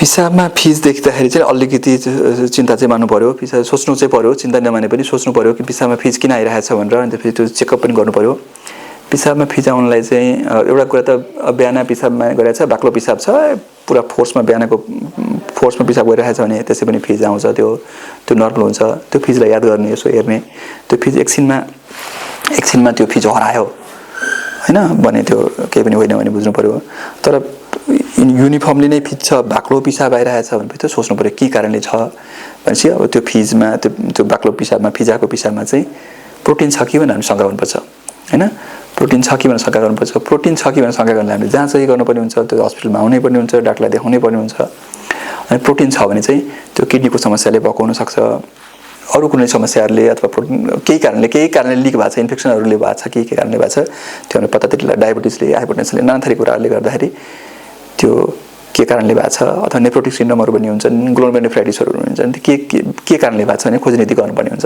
पिसाबमा fees देख्दाखेरि चाहिँ अलिकति चिन्ता चाहिँ मान्नु पर्यो। पिसाब सोच्नु चाहिँ पर्यो, चिन्ता नमाने पनि सोच्नु पर्यो कि पिसाबमा फिज किन आइरहेछ भनेर। अनि त्यसपछि त्यो चेकअप पनि गर्नु पर्यो। पिसाबमा फिज आउनलाई चाहिँ एउटा कुरा त बिहान पिसाबमा गरेछ, बाक्लो पिसाब छ, पुरा फोर्समा बिहानको फोर्समा पिसाब गरिरहेछ भने त्यसै पनि फिज आउँछ। त्यो नर्मल हुन्छ। त्यो फिजलाई याद गर्ने, यसो हेर्ने। त्यो फिज एकछिनमा त्यो फिज हरायो हैन भने त्यो केही पनि होइन भने बुझ्नु पर्यो। तर युनिफर्मली नै फिज छ, बाक्लो पिसाब आइरहेछ भने त सोच्नु पर्यो के कारणले छ भनेपछि अब त्यो फिजमा त्यो बाक्लो पिसाबमा फिजाको पिसाबमा चाहिँ प्रोटिन छ कि भनेर हामी शंका गर्नुपर्छ हैन। प्रोटिन छ कि भनेर शंका गर्नुपर्छ। प्रोटिन छ कि भनेर शंका गर्नलाई हामीले जाँच चाहिँ गर्नुपर्ने हुन्छ, त्यो हस्पिटलमा आउनै पर्ने हुन्छ, डाक्टरलाई देखाउनै पर्ने हुन्छ। अनि प्रोटिन छ भने चाहिँ त्यो किडनीको समस्याले भएको हुन सक्छ, अरू कुनै समस्याहरूले अथवा केही कारणले लिक भएको छ, इन्फेक्सनहरूले भएको छ, के कारणले भएको छ त्यो हामीले पत्ता त्यसलाई डायबिटिसले, हाइपरटेन्सनले, नाना थरी कुराहरूले गर्दाखेरि त्यो के कारणले भएको छ अथवा नेफ्रोटिक सिन्ड्रोमहरू पनि हुन्छन्, ग्लोमेरुलोनेफ्राइटिसहरू हुन्छन्, के कारणले भएको छ भने खोजनीति गर्नुपर्ने हुन्छ।